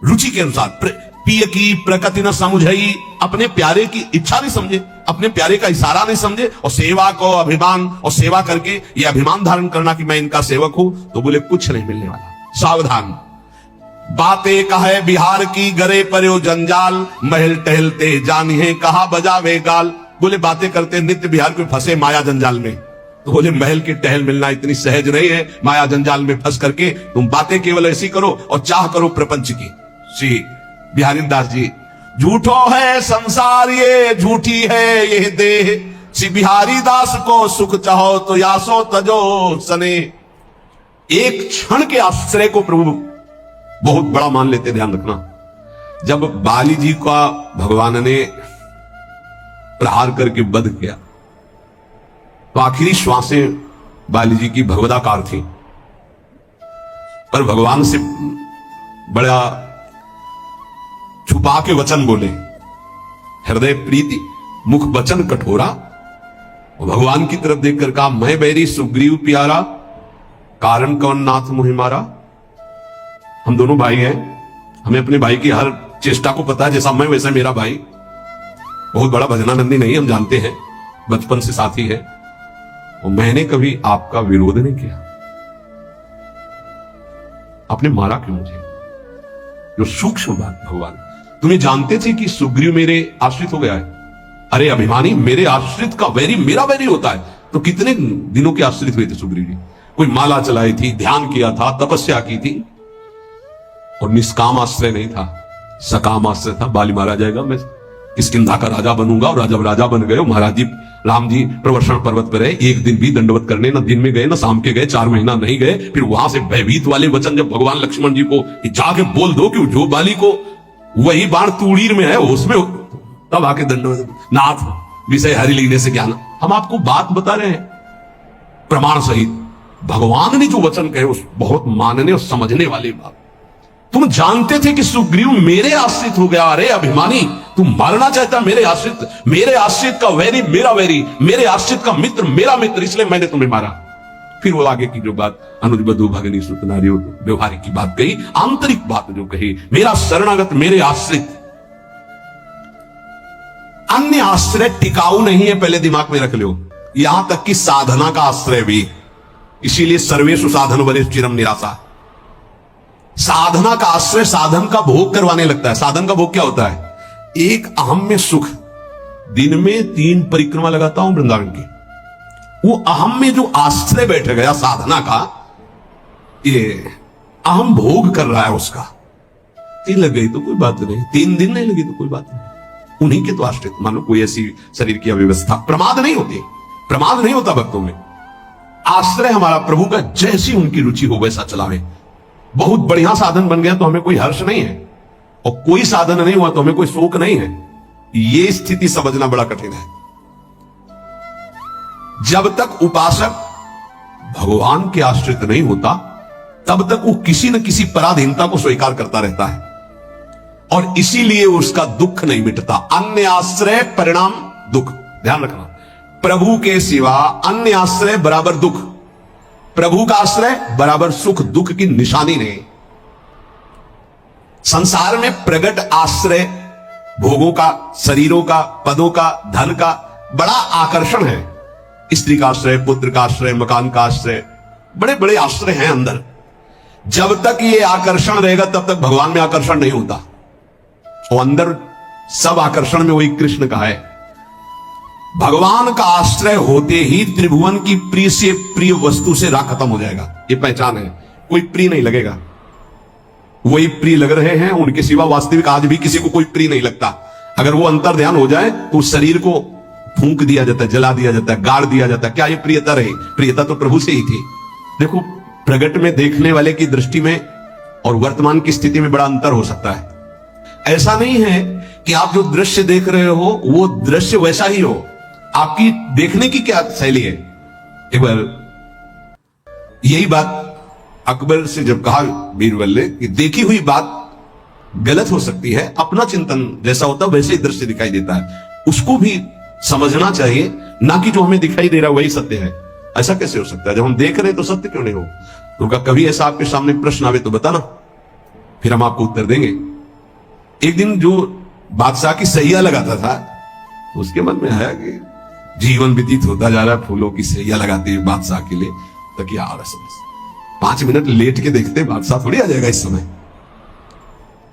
रुचि के अनुसार। पिय की प्रकृति न समझई, अपने प्यारे की इच्छा नहीं समझे, अपने प्यारे का इशारा नहीं समझे, और सेवा को अभिमान, और सेवा करके ये अभिमान धारण करना कि मैं इनका सेवक हूं, तो बोले कुछ नहीं मिलने वाला। सावधान, बातें कहे बिहार की, गरे पर्यो जंजाल, महल टहलते जानिए कहा बजावे गाल। बोले बातें करते नित्य बिहार में फंसे माया जंजाल में, तो बोले महल की टहल मिलना इतनी सहज नहीं है। माया जंजाल में फंस करके तुम बातें केवल ऐसी करो और चाह करो प्रपंच की। श्री बिहारीदास जी, झूठो है संसार ये, झूठी है ये देह, श्री बिहारी दास को सुख चाहो तो यासो तजो सने। एक क्षण के आश्रय को प्रभु बहुत बड़ा मान लेते, ध्यान रखना। जब बाली जी का भगवान ने प्रहार करके वध किया, तो आखिरी श्वासें बाली जी की भगवदाकार थी, पर भगवान से बड़ा छुपा के वचन बोले, हृदय प्रीति मुख वचन कठोरा, और भगवान की तरफ देखकर कहा, मैं बैरी सुग्रीव प्यारा, कारण कौन नाथ मुहि मारा। हम दोनों भाई हैं, हमें अपने भाई की हर चेष्टा को पता है, जैसा मैं वैसा मेरा भाई। बहुत बड़ा भजनानंदी नहीं, हम जानते हैं, बचपन से साथी है, और मैंने कभी आपका विरोध नहीं किया। आपने मारा क्यों मुझे? जो सूक्ष्म बात, भगवान तुम्हें जानते थे कि सुग्रीव मेरे आश्रित हो गया है। अरे अभिमानी, मेरे आश्रित का वैरी मेरा वैरी होता है। तो कितने दिनों के आश्रित हुए थे सुग्रीव जी? कोई माला चलाई थी, ध्यान किया था, तपस्या की थी, और निष्काम आश्रय नहीं था, सकाम आश्रय था। बाली मारा जाएगा, मैं किष्किंधा का राजा बनूंगा, और राजा बन गए। महाराज जी, राम जी प्रवर्षण पर्वत पर है, एक दिन भी दंडवत करने न दिन में गए न शाम के गए, 4 महीना नहीं गए। फिर वहां से भयभीत वाले वचन जब भगवान लक्ष्मण जी को जाके बोल दो कि जो बाली को वही बाण तूड़ीर में है उसमें, तब आके दंडवत, नाथ विषय हरि लेने से ज्ञान। हम आपको बात बता रहे हैं प्रमाण सहित। भगवान ने जो वचन कहे उस बहुत मानने और समझने वाली बात। तुम जानते थे कि सुग्रीव मेरे आश्रित हो गया। अरे अभिमानी, तुम मारना चाहता मेरे आश्रित का वैरी मेरा वैरी, मेरे आश्रित का मित्र मेरा मित्र, इसलिए मैंने तुम्हें मारा। फिर वो आगे की जो बात अनुज बधू भगनी सुत नारी व्यवहारिक की बात कही, आंतरिक बात जो कही, मेरा शरणागत मेरे आश्रित। अन्य आश्रय टिकाऊ नहीं है, पहले दिमाग में रख लो। यहां तक कि साधना का आश्रय भी। इसीलिए सर्वेषु साधन वरेषु चिरम निराशा। साधना का आश्रय साधन का भोग करवाने लगता है। साधन का भोग क्या होता है? एक अहम में सुख। दिन में 3 परिक्रमा लगाता हूं वृंदावन की, वो अहम में जो आश्रय बैठ गया साधना का, ये अहम भोग कर रहा है उसका। 3 लग गई तो कोई बात नहीं, 3 दिन नहीं लगी तो कोई बात नहीं, उन्हीं के तो आश्रित। मानो कोई ऐसी शरीर की अव्यवस्था, प्रमाद नहीं होती, प्रमाद नहीं होता भक्तों में। आश्रय हमारा प्रभु का, जैसी उनकी रुचि हो वैसा चलावे। बहुत बढ़िया साधन बन गया तो हमें कोई हर्ष नहीं है, और कोई साधन नहीं हुआ तो हमें कोई शोक नहीं है। यह स्थिति समझना बड़ा कठिन है। जब तक उपासक भगवान के आश्रित नहीं होता, तब तक वो किसी न किसी पराधीनता को स्वीकार करता रहता है, और इसीलिए उसका दुख नहीं मिटता। अन्य आश्रय परिणाम दुख। ध्यान रखना, प्रभु के सिवा अन्य आश्रय बराबर दुख, प्रभु का आश्रय बराबर सुख। दुख की निशानी नहीं। संसार में प्रगट आश्रय भोगों का, शरीरों का, पदों का, धन का बड़ा आकर्षण है। स्त्री का आश्रय, पुत्र का आश्रय, मकान का आश्रय, बड़े बड़े आश्रय हैं अंदर। जब तक ये आकर्षण रहेगा तब तक भगवान में आकर्षण नहीं होता। और अंदर सब आकर्षण में वही कृष्ण का है। भगवान का आश्रय होते ही त्रिभुवन की प्रिय से प्रिय वस्तु से राग खत्म हो जाएगा। ये पहचान है। कोई प्रिय नहीं लगेगा। वही प्रिय लग रहे हैं, उनके सिवा वास्तविक आज भी किसी को कोई प्रिय नहीं लगता। अगर वो अंतर ध्यान हो जाए तो शरीर को फूंक दिया जाता है, जला दिया जाता है, गाड़ दिया जाता है। क्या ये प्रियता रही? प्रियता तो प्रभु से ही थी। देखो, प्रगट में देखने वाले की दृष्टि में और वर्तमान की स्थिति में बड़ा अंतर हो सकता है। ऐसा नहीं है कि आप जो दृश्य देख रहे हो वो दृश्य वैसा ही हो। आपकी देखने की क्या शैली है? एक बार यही बात अकबर से जब कहा बीरबल ने कि देखी हुई बात गलत हो सकती है, अपना चिंतन जैसा होता है वैसे ही दृश्य दिखाई देता है, उसको भी समझना चाहिए, ना कि जो हमें दिखाई दे रहा है वही सत्य है। ऐसा कैसे हो सकता है? जब हम देख रहे हैं तो सत्य क्यों नहीं हो? तो कभी ऐसा आपके सामने प्रश्न आवे तो बताना, फिर हम आपको उत्तर देंगे। एक दिन जो बादशाह की सैया लगाता था, उसके मन में आया कि जीवन व्यतीत होता जा रहा है फूलों की सैया लगाते हुए बादशाह के लिए, तो क्या आ रहा 5 मिनट लेट के देखते बादशाह थोड़ी आ जाएगा इस समय।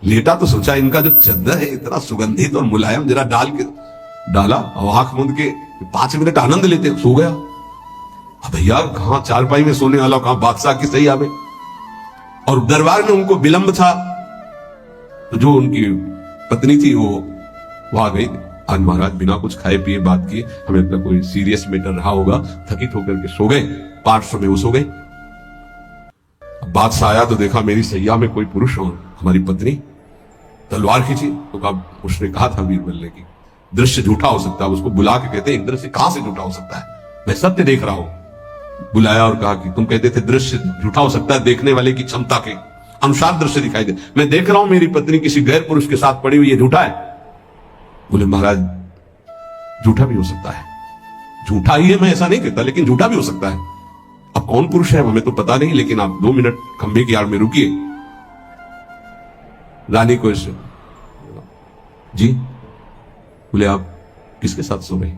लेटा तो सोचा इनका जो चद्दर है इतना सुगंधित और मुलायम, जरा डाला और आंख मूंद के 5 मिनट आनंद लेते, सो गया। अब भैया कहां चारपाई में सोने वाला, कहां बादशाह की सैया में। और दरबार में उनको विलंब था, तो जो उनकी पत्नी थी वो आ गई। आज महाराज बिना कुछ खाए पिए बात किए, हमें अपना कोई सीरियस मैटर रहा होगा, थकित होकर के सो गए। 500 में वो सो गए। बादशाह आया तो देखा मेरी सैया में कोई पुरुष हो, हमारी पत्नी, तलवार खींची। तो कहा, उसने कहा था बीरबल ने कि दृश्य झूठा हो सकता है। उसको बुला के कहते हैं दृश्य कहां से झूठा हो सकता है, मैं सत्य देख रहा हूं। बुलाया और कहा कि तुम कहते थे दृश्य झूठा हो सकता है, देखने वाले की क्षमता के अनुसार दृश्य दिखाई दे। मैं देख रहा हूं मेरी पत्नी किसी गैर पुरुष के साथ पड़ी हुई, ये झूठा है। बोले महाराज झूठा भी हो सकता है, झूठा ही है, मैं ऐसा नहीं कहता, लेकिन झूठा भी हो सकता है। अब कौन पुरुष है हमें तो पता नहीं, लेकिन आप 2 मिनट खंबे की आड़ में रुकिए। रानी को जी बोले आप किसके साथ सो रहे?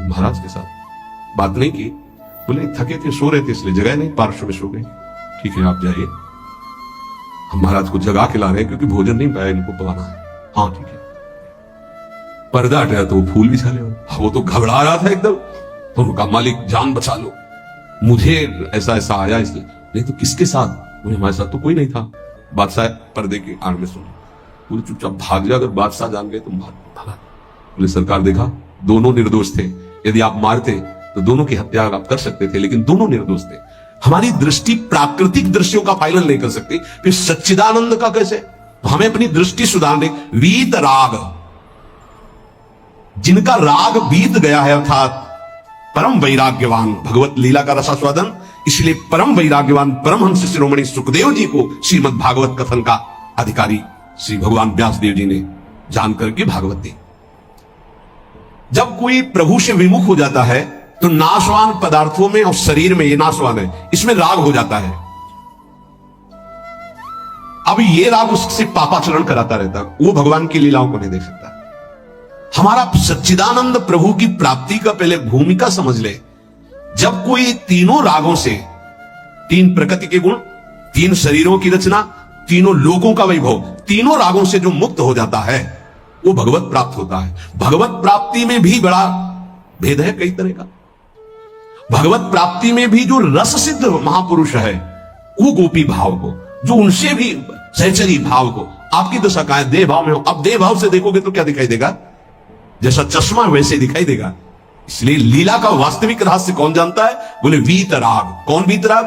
महाराज के साथ। बात नहीं की? बोले थके थे, सो रहे थे, इसलिए जगह नहीं, पार्श्व में सो गए। ठीक है आप जाइए, हम महाराज को जगा के ला रहे हैं क्योंकि भोजन नहीं पाया, इनको पवाना है। हाँ ठीक है। पर्दा हटाया तो वो फूल बिछा ले, वो तो घबरा रहा था एकदम। तो उनका मालिक जान बचा लो, मुझे ऐसा ऐसा आया इसलिए। नहीं तो किसके साथ? बोले हमारे साथ तो कोई नहीं था। बादशाह पर्दे की आड़ में सुन, बोले चुपचाप भाग जा, अगर बादशाह जान गए तो भागा। बोले सरकार देखा, दोनों निर्दोष थे, यदि आप मारते तो दोनों की हत्या आप कर सकते थे, लेकिन दोनों निर्दोष थे। हमारी दृष्टि प्राकृतिक दृश्यों का पालन नहीं कर सकती, फिर सच्चिदानंद का कैसे? तो हमें अपनी दृष्टि सुधारने, वीत राग, जिनका राग बीत गया है, अर्थात परम वैराग्यवान, भगवत लीला का रसास्वादन, इसलिए परम वैराग्यवान परमहंस शिरोमणि सुखदेव जी को श्रीमद् भागवत कथन का अधिकारी श्री भगवान व्यासदेव जी ने जानकर के भागवत दी। जब कोई प्रभु से विमुख हो जाता है तो नाशवान पदार्थों में और शरीर में, ये नाशवान है, इसमें राग हो जाता है। अब ये राग उससे पापाचरण कराता रहता है, वो भगवान की लीलाओं को नहीं देख सकता। हमारा सच्चिदानंद प्रभु की प्राप्ति का पहले भूमिका समझ ले। जब कोई तीनों रागों से, 3 प्रकृति के गुण, 3 शरीरों की रचना, तीनों लोगों का वैभव, तीनों रागों से जो मुक्त हो जाता है वो भगवत प्राप्त होता है। भगवत प्राप्ति में भी बड़ा भेद है कई तरह का। भगवत प्राप्ति में भी जो रस सिद्ध महापुरुष है वो गोपी भाव को, जो उनसे भी सहचरी भाव को, आपकी दशा का है देह भाव में हो। अब देह भाव से देखोगे तो क्या दिखाई देगा? जैसा चश्मा वैसे दिखाई देगा। इसलिए लीला का वास्तविक रहस्य कौन जानता है? बोले वीतराग। कौन वीतराग?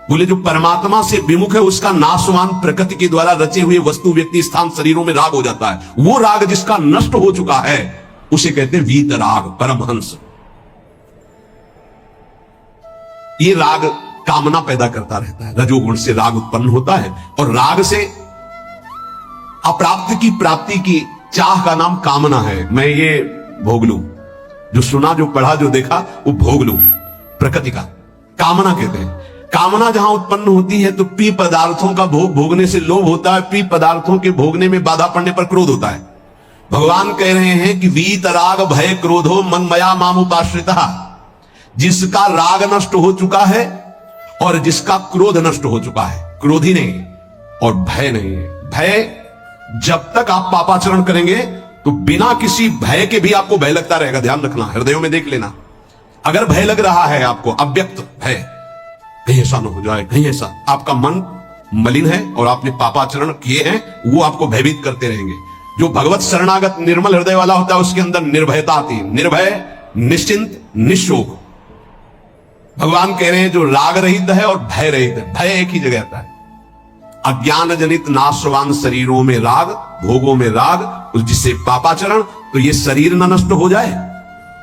बोले जो परमात्मा से विमुख है, उसका नाशवान प्रकृति के द्वारा रचे हुए वस्तु, व्यक्ति, स्थान, शरीरों में राग हो जाता है। वो राग जिसका नष्ट हो चुका है उसे कहते हैं वीतराग, परमहंस। ये राग कामना पैदा करता रहता है, रजोगुण से राग उत्पन्न होता है, और राग से अप्राप्त की प्राप्ति की चाह का नाम कामना है। मैं ये भोग लूं, जो सुना, जो पढ़ा, जो देखा, वो भोग लूं, प्रकृति का कामना कहते हैं। कामना जहां उत्पन्न होती है तो पी पदार्थों का भोग भोगने से लोभ होता है, पी पदार्थों के भोगने में बाधा पड़ने पर क्रोध होता है। भगवान कह रहे हैं कि वीतराग भय क्रोधो मनमया मामुपाश्रिता, जिसका राग नष्ट हो चुका है और जिसका क्रोध नष्ट हो चुका है, क्रोधी नहीं और भय नहीं है। भय, जब तक आप पापाचरण करेंगे तो बिना किसी भय के भी आपको भय लगता रहेगा। ध्यान रखना, हृदय में देख लेना। अगर भय लग रहा है आपको, अव्यक्त भय, कहीं ऐसा न हो जाए, कहीं ऐसा, आपका मन मलिन है और आपने पापाचरण किए हैं, वो आपको भयभीत करते रहेंगे। जो भगवत शरणागत निर्मल हृदय वाला होता है उसके अंदर निर्भयता आती है, निर्भय, निश्चिंत, निशोक। भगवान कह रहे हैं जो राग रहित है और भय रहित है, भय एक ही जगह आता है। अज्ञान जनित नाशवान शरीरों में राग, भोगों में राग, जिससे पापाचरण, तो ये शरीर न नष्ट हो जाए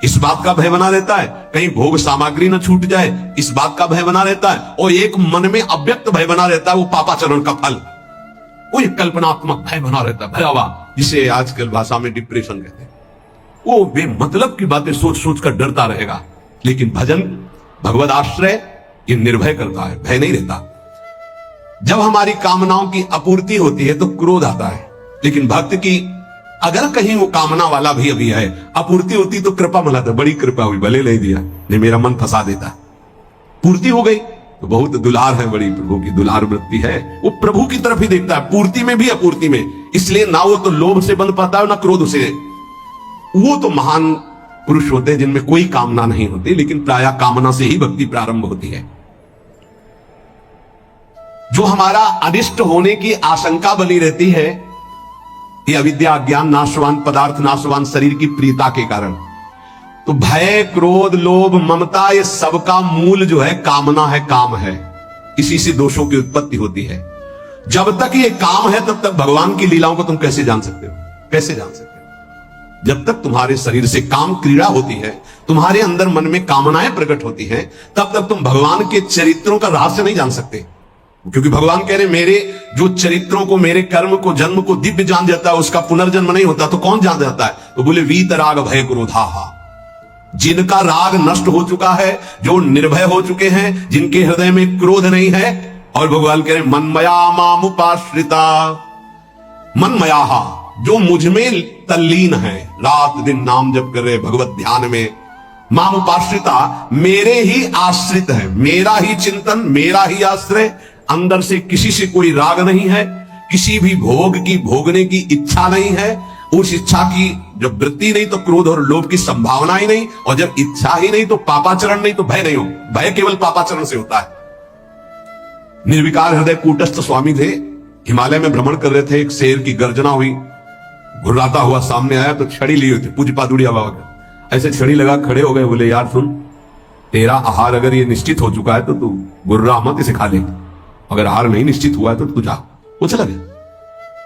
इस बात का भय बना रहता है, कहीं भोग सामग्री न छूट जाए इस बात का भय बना रहता है, और एक मन में अव्यक्त भय बना रहता है, वो पापाचरण का फल, वो एक कल्पनात्मक भय बना रहता है, भयावह, जिसे आजकल भाषा में डिप्रेशन कहते हैं। वो बेमतलब की बातें सोच सोच कर डरता रहेगा। लेकिन भजन, भगवद आश्रय, ये निर्भय करता है, भय नहीं रहता। जब हमारी कामनाओं की आपूर्ति होती है तो क्रोध आता है, लेकिन भक्त की अगर कहीं वो कामना वाला भी अभी है, आपूर्ति होती तो कृपा मनाता, बड़ी कृपा हुई, भले नहीं दिया, नहीं मेरा मन फंसा देता, पूर्ति हो गई तो बहुत दुलार है, बड़ी प्रभु की दुलार वृत्ति है, वो प्रभु की तरफ ही देखता है, पूर्ति में भी अपूर्ति में। इसलिए ना वो तो लोभ से बंध पाता है ना क्रोध से। वो तो महान पुरुष होते हैं जिनमें कोई कामना नहीं होती, लेकिन प्रायः कामना से ही भक्ति प्रारंभ होती है। जो हमारा अनिष्ट होने की आशंका बनी रहती है, ये अविद्या, अज्ञान, नाशवान पदार्थ, नाशवान शरीर की प्रियता के कारण। तो भय, क्रोध, लोभ, ममता, ये सबका मूल जो है कामना है, काम है। इसी से दोषों की उत्पत्ति होती है। जब तक ये काम है तब तक भगवान की लीलाओं को तुम कैसे जान सकते हो? कैसे जान सकते हो? जब तक तुम्हारे शरीर से काम क्रीड़ा होती है, तुम्हारे अंदर मन में कामनाएं प्रकट होती हैं, तब तक तुम भगवान के चरित्रों का रहस्य नहीं जान सकते। क्योंकि भगवान कह रहे मेरे जो चरित्रों को, मेरे कर्म को, जन्म को दिव्य जान जाता है, उसका पुनर्जन्म नहीं होता, तो कौन जान जाता है? तो बोले वीतराग भय क्रोधा। जिनका राग नष्ट हो चुका है, जो निर्भय हो चुके हैं, जिनके हृदय में क्रोध नहीं है। और भगवान कह रहे मनमया मामुपाश्रिता, मनमया, जो मुझ में तल्लीन है, रात दिन नाम जप कर रहे भगवत ध्यान में, मामुपाश्रिता, मेरे ही आश्रित है, मेरा ही चिंतन, मेरा ही आश्रय, अंदर से किसी से कोई राग नहीं है, किसी भी भोग की भोगने की इच्छा नहीं है, उस इच्छा की जब वृत्ति नहीं तो क्रोध और लोभ की संभावना ही नहीं, और जब इच्छा ही नहीं तो पापाचरण नहीं तो भय नहीं हो, भय केवल पापाचरण से होता है। निर्विकार हृदय कूटस्थ स्वामी थे, हिमालय में भ्रमण कर रहे थे, एक शेर की गर्जना हुई, घुर्राता हुआ सामने आया तो छड़ी ली हुई थी, पूज्य पादुड़िया बाबा का, ऐसे छड़ी लगा खड़े हो गए, बोले यार सुन, तेरा आहार अगर ये निश्चित हो चुका है तो तू गुर्रा मत इसे खा ले, अगर आहार नहीं निश्चित हुआ है तो तू जा। वो चला गया।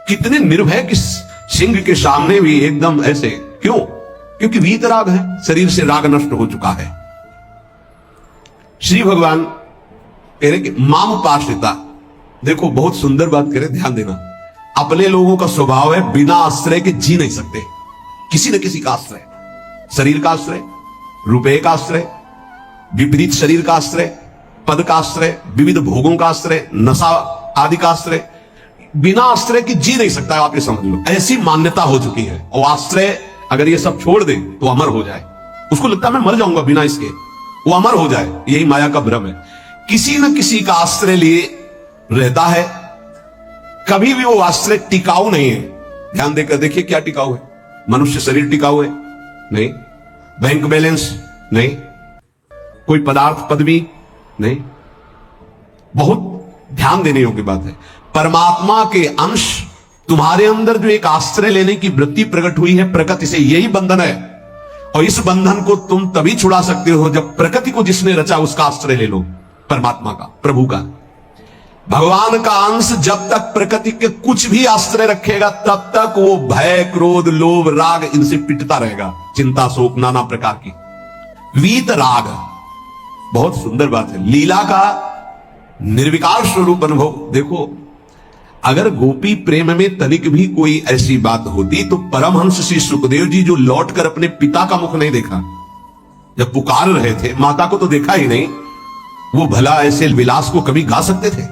कितने निर्भय कि सिंह के सामने भी एकदम ऐसे, क्यों? क्योंकि वीतराग है, शरीर से राग नष्ट हो चुका है। श्री भगवान कह रहे कि मामुपाश्रिता, देखो बहुत सुंदर बात कह रहे, ध्यान देना। अपने लोगों का स्वभाव है बिना आश्रय के जी नहीं सकते, किसी न किसी का आश्रय, शरीर का आश्रय, रुपए का आश्रय, विपरीत शरीर का आश्रय, पद का आश्रय, विविध भोगों का आश्रय, नशा आदि का आश्रय, बिना आश्रय की जी नहीं सकता। आप ये समझ लो, ऐसी मान्यता हो चुकी है। और आश्रय अगर ये सब छोड़ दे तो अमर हो जाए, उसको लगता है मैं मर जाऊंगा बिना इसके, वो अमर हो जाए, यही माया का भ्रम है। किसी न किसी का आश्रय लिए रहता है, कभी भी वो आश्रय टिकाऊ नहीं है। ध्यान देकर देखिए क्या टिकाऊ है? मनुष्य शरीर टिकाऊ है? नहीं। Bank balance? नहीं। कोई पदार्थ पदवी? नहीं। बहुत ध्यान देने योग्य बात है, परमात्मा के अंश तुम्हारे अंदर जो एक आश्रय लेने की वृत्ति प्रकट हुई है, प्रकृति से, यही बंधन है। और इस बंधन को तुम तभी छुड़ा सकते हो जब प्रकृति को जिसने रचा उसका आश्रय ले लो, परमात्मा का, प्रभु का। भगवान का अंश जब तक प्रकृति के कुछ भी आश्रय रखेगा तब तक वो भय, क्रोध, लोभ, राग इनसे पिटता रहेगा, चिंता, शोक, नाना प्रकार की। वीत राग, बहुत सुंदर बात है। लीला का निर्विकार स्वरूप अनुभव देखो। अगर गोपी प्रेम में तनिक भी कोई ऐसी बात होती तो परमहंस श्री सुखदेव जी, जो लौटकर अपने पिता का मुख नहीं देखा, जब पुकार रहे थे, माता को तो देखा ही नहीं, वो भला ऐसे विलास को कभी गा सकते थे?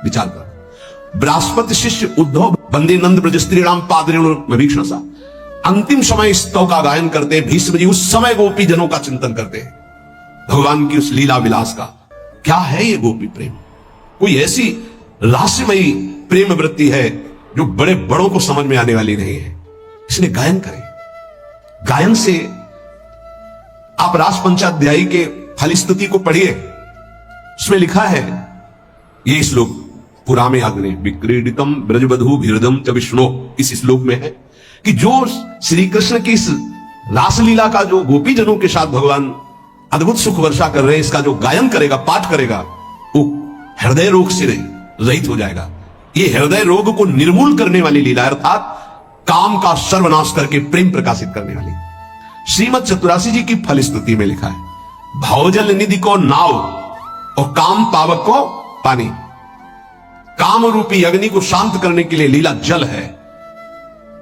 विचार कर। बृहस्पति शिष्य उद्धव बंदे नंद ब्रज स्त्री राम पादरेणु सा, अंतिम समय स्तव का गायन करते। भीष्म जी उस समय गोपी जनों का चिंतन करते हैं, भगवान की उस लीला विलास का। क्या है ये गोपी प्रेम? कोई ऐसी रहस्यमयी प्रेम वृत्ति है जो बड़े बड़ों को समझ में आने वाली नहीं है। इसलिए गायन करें। गायन से आप रास पंचाध्यायी के फलस्तुति को पढ़िए, उसमें लिखा है ये श्लोक, पुरा में याद नहीं, विक्रीडितम ब्रजबधू भीरदम च विष्णु, इस श्लोक में है कि जो श्री कृष्ण की इस रासलीला का जो गोपी जनों के साथ भगवान अद्भुत सुख वर्षा कर रहे हैं, इसका जो गायन करेगा, पाठ करेगा, वो हृदय रोग से रहित हो जाएगा। ये हृदय रोग को निर्मूल करने वाली लीला, अर्थात काम का सर्वनाश करके प्रेम प्रकाशित करने वाली। श्रीमद चतुरासी जी की फलस्तुति में लिखा है, भवजल निधि को नाव और काम पावक को पानी। काम रूपी अग्नि को शांत करने के लिए लीला जल है।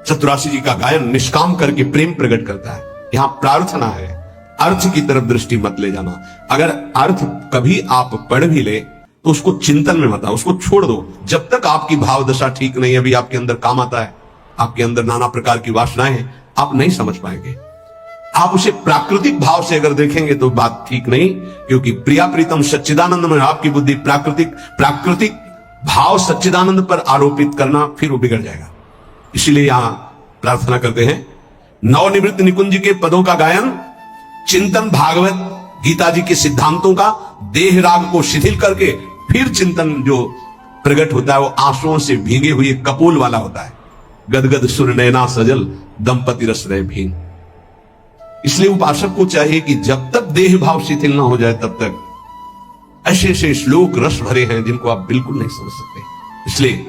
चतुरासी जी का गायन निष्काम करके प्रेम प्रकट करता है। यहां प्रार्थना है, अर्थ की तरफ दृष्टि मत ले जाना। अगर अर्थ कभी आप पढ़ भी ले तो उसको चिंतन में मत आओ, उसको छोड़ दो। जब तक आपकी भाव दशा ठीक नहीं है, अभी आपके अंदर काम आता है, आपके अंदर नाना प्रकार की वासनाएं हैं, आप नहीं समझ पाएंगे। आप उसे प्राकृतिक भाव से अगर देखेंगे तो बात ठीक नहीं, क्योंकि प्रिया प्रीतम सच्चिदानंद में आपकी बुद्धि प्राकृतिक भाव सच्चिदानंद पर आरोपित करना, फिर वो बिगड़ जाएगा। इसलिए यहां प्रार्थना करते हैं, नवनिवृत्त निकुंज के पदों का गायन, चिंतन भागवत गीता जी के सिद्धांतों का, देह राग को शिथिल करके फिर चिंतन जो प्रकट होता है वो आंसुओं से भीगे हुए कपोल वाला होता है। गदगद सुर नैना सजल दंपति रस रहे भीन। इसलिए उपासक को चाहिए कि जब तक देह भाव शिथिल ना हो जाए तब तक ऐसे ऐसे श्लोक रस भरे हैं जिनको आप बिल्कुल नहीं समझ सकते। इसलिए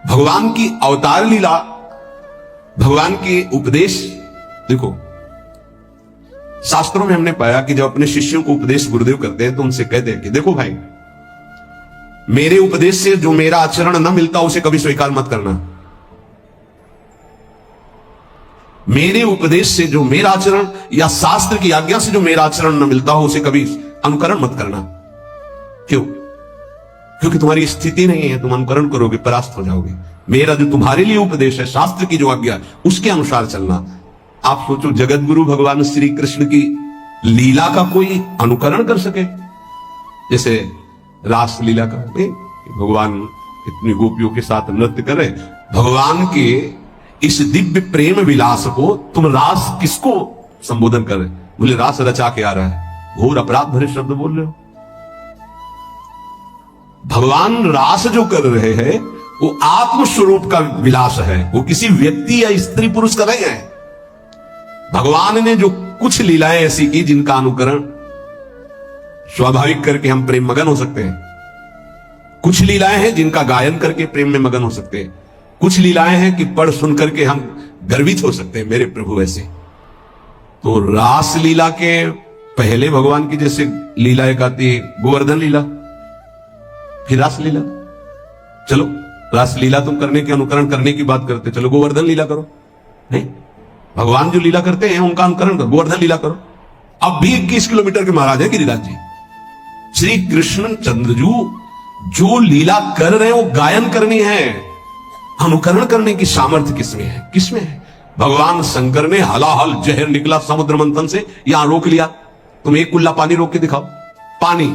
भगवान की अवतार लीला, भगवान के उपदेश, देखो शास्त्रों में हमने पाया कि जब अपने शिष्यों को उपदेश गुरुदेव करते हैं तो उनसे कहते हैं कि देखो भाई, मेरे उपदेश से जो मेरा आचरण न मिलता उसे कभी स्वीकार मत करना। मेरे उपदेश से जो मेरा आचरण या शास्त्र की आज्ञा से जो मेरा आचरण न मिलता हो उसे कभी अनुकरण मत करना। क्यों? क्योंकि तुम्हारी स्थिति नहीं है, तुम अनुकरण करोगे परास्त हो जाओगे। मेरा जो तुम्हारे लिए उपदेश है, शास्त्र की जो आज्ञा, उसके अनुसार चलना। आप सोचो, जगत गुरु भगवान श्री कृष्ण की लीला का कोई अनुकरण कर सके? जैसे रास लीला का, भगवान इतनी गोपियों के साथ नृत्य करे, भगवान के इस दिव्य प्रेम विलास को तुम रास किसको संबोधन कर रहे? बोले रास रचा के आ रहा है। घोर अपराध भरे शब्द बोल रहे हो। भगवान रास जो कर रहे हैं वो आत्म स्वरूप का विलास है, वो किसी व्यक्ति या स्त्री पुरुष का नहीं है। भगवान ने जो कुछ लीलाएं ऐसी की जिनका अनुकरण स्वाभाविक करके हम प्रेम मगन हो सकते हैं। कुछ लीलाएं हैं जिनका गायन करके प्रेम में मगन हो सकते हैं। कुछ लीलाएं हैं कि पढ़ सुन करके हम गर्वित हो सकते हैं, मेरे प्रभु ऐसे। तो रास लीला के पहले भगवान की जैसे लीला एक आती है गोवर्धन लीला, फिर रास लीला। चलो रास लीला तुम करने के अनुकरण करने की बात करते, चलो गोवर्धन लीला करो। नहीं, भगवान जो लीला करते हैं उनका अनुकरण करो, गोवर्धन लीला करो। अब भी 21 किलोमीटर के महाराज है गिरिराज जी। श्री कृष्ण चंद्रजू जो लीला कर रहे हैं वो गायन करनी है, अनुकरण करने की सामर्थ्य किसमें है? किसमें है? भगवान शंकर ने हलाहल जहर निकला समुद्र मंथन से, यहां रोक लिया। तुम एक कुल्ला पानी रोक के दिखाओ, पानी